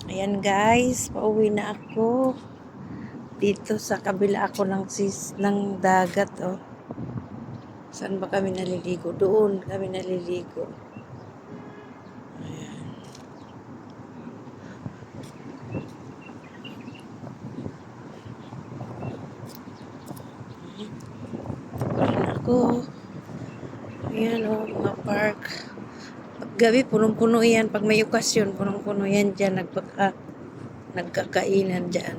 Ayan guys, pauwi na ako. Dito sa kabila ako ng dagat, oh. Saan ba kami naliligo? Doon kami naliligo. Ayan. Ayan ako. Ayan, oh, mga park. Pag gabi, punong-puno yan. Pag may okasyon, punong-puno yan dyan. Nagkakainan dyan.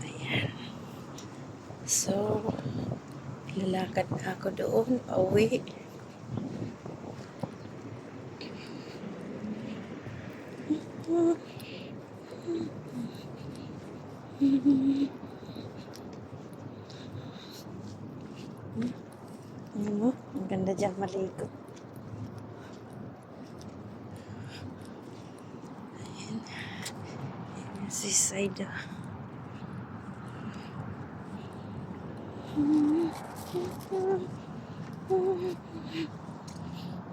Ayan. So, lalakad na ako doon, pauwi. Ano? Ang ganda dyan maligo. Ayan. Ayan si Saida.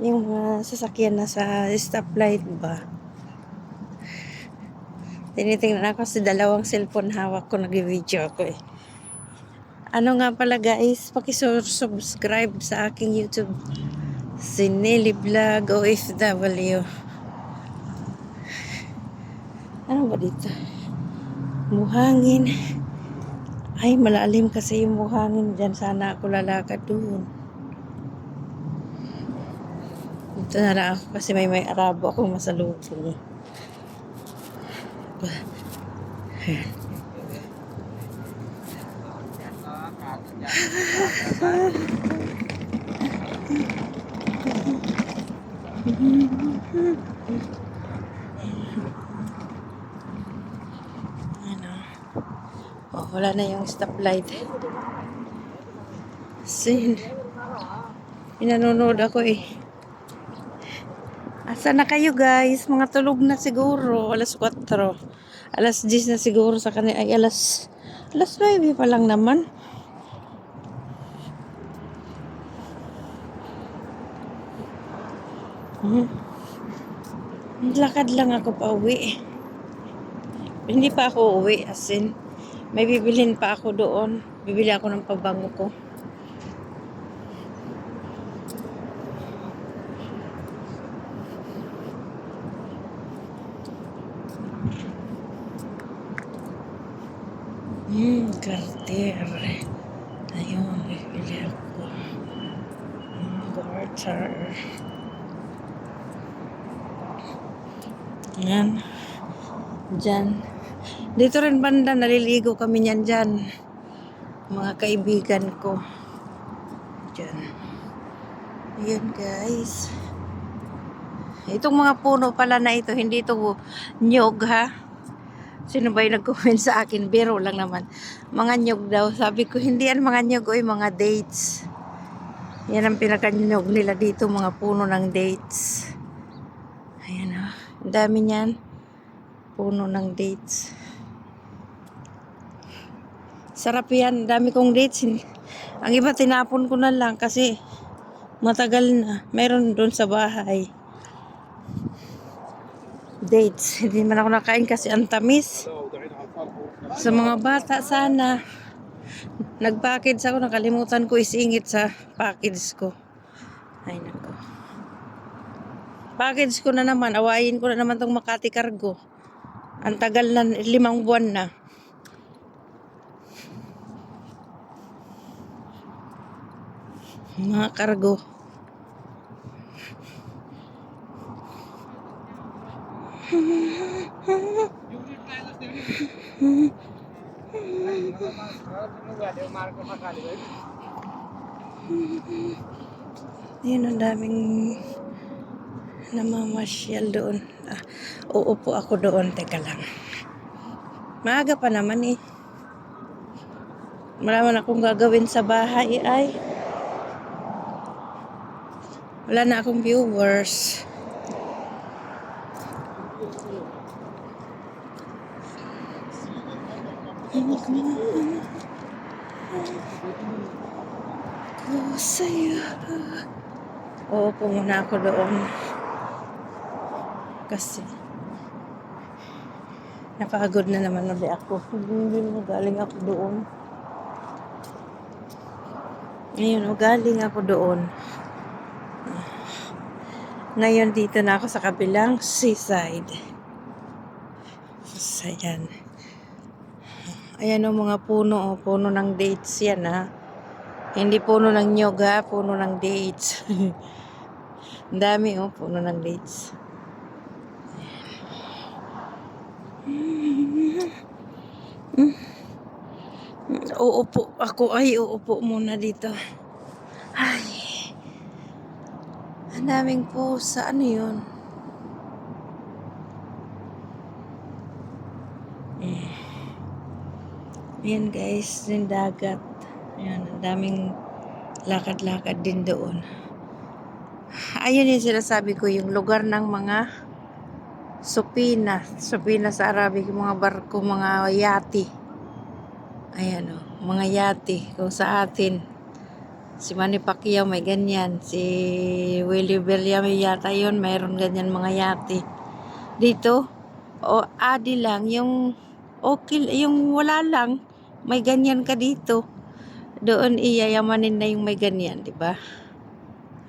Yung sasakyan na sa stoplight ba? Tinitingnan ako sa dalawang cellphone hawak ko, nag-video ako eh. Ano nga pala guys, pakisubscribe sa aking YouTube, si Nelly Vlog OFW. Ano ba dito? Buhangin. Ay, malalim kasi yung buhangin dyan. Sana ako lalakad doon. Dito na lang ako kasi may Arabo akong masalubong. Ano? Oh, wala na yung stoplight. Sin. Pinanonood ako eh. Asa na kayo guys? Mga tulog na siguro. Alas 4. Alas 10 na siguro sa kanila. Ay, alas 9 pa lang naman. Lakad lang ako pa uwi. Hindi pa ako uwi. As in, may bibilhin pa ako doon. Bibili ako ng pabango ko. Carter. Ayun, bibili ako. Carter. Yan. Diyan. Dito rin banda, naliligo kami niyan dyan. Mga kaibigan ko. Diyan. Ayan guys. Itong mga puno pala na ito, hindi ito nyog ha. Sino ba yung nag-comment sa akin? Biro lang naman. Mga nyog daw. Sabi ko, hindi yan mga nyog, oy, mga dates. Yan ang pinakanyog nila dito, mga puno ng dates. Ayan o. Ang dami niyan. Puno ng dates. Sarap yan. Dami kong dates. Ang iba tinapon ko na lang kasi matagal na. Meron doon sa bahay. Dates. Hindi man ako nakain kasi ang tamis. Sa mga bata sana. Nag-package ako. Nakalimutan ko isingit sa package ko. Ay nako. Package ko na naman. Awayin ko na naman tong Makati Cargo. Ang tagal na, 5 buwan na. Mga kargo. Yun, ang daming namamasyal doon. Uupo ako doon. Teka lang. Maaga pa naman eh. Wala akong gagawin sa bahay ay. Wala na akong viewers. Ko sa'yo. Uupo muna ako doon. Kasi napagod na naman ulit ako. Hindi mo galing ako doon. Ngayon, galing ako doon. Ngayon, dito na ako sa kabilang seaside. Ayan. Ayan o, mga puno. Puno ng dates yan, ha. Hindi puno ng nyog, ha. Puno ng dates. Ang dami, puno ng dates. Uupo ako. Ay, uupo muna dito. Ay. Ang daming pusa. Ano yun? Ayan guys, yung dagat. Ayan, ang daming lakad-lakad din doon. Ayun yung sinasabi ko, yung lugar ng mga supina. Supina sa Arabic, mga barko, mga yati. Ayan o, mga yati. Kung sa atin, si Manny Pacquiao may ganyan. Si Willie Berliame yata yun, mayroon ganyan mga yati. Dito, adi lang, yung okay, yung wala lang, may ganyan ka dito. Doon iyayamanin na yung may ganyan, di ba?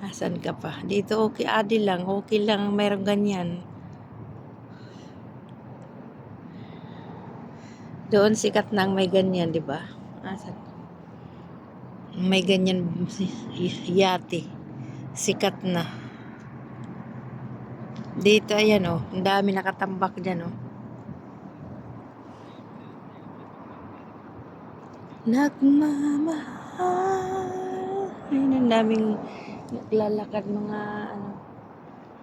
Asan ka pa? Dito okay, adi lang, okay lang, mayroong ganyan. Doon sikat na ang may ganyan, di ba? Asan? May ganyan yati. Sikat na. Dito, ayan o. Ang dami nakatambak dyan o. Nagmamahal. Ayun, ang daming naglalakad mga ano.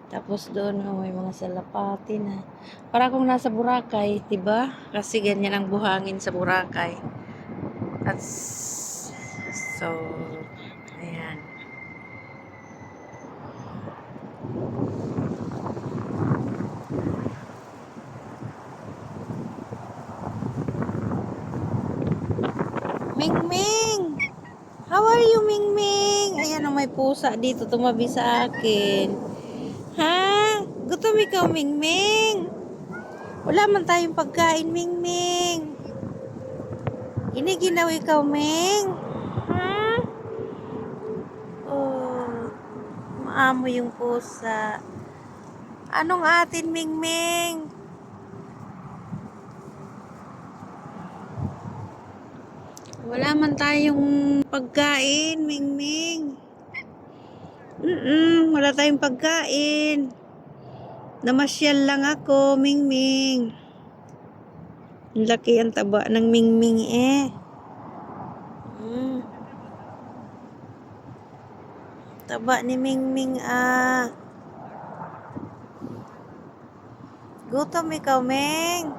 Tapos doon may mga salapati na. Para kung nasa Boracay, 'di ba? Kasi ganyan ang buhangin sa Boracay. At so ayan. Mingming! How are you, Mingming? Ayan, may pusa dito tumabi sa akin. Ha? Gutom ikaw, Mingming? Wala man tayong pagkain, Mingming. Giniginaw ikaw, Ming? Ha? Oh, maamo yung pusa. Anong atin, Mingming? Wala man tayong pagkain, Mingming. Wala tayong pagkain. Namasyal lang ako, Mingming. Laki ang taba ng Mingming eh. Taba ni Mingming ah. Gutom ikaw, Ming.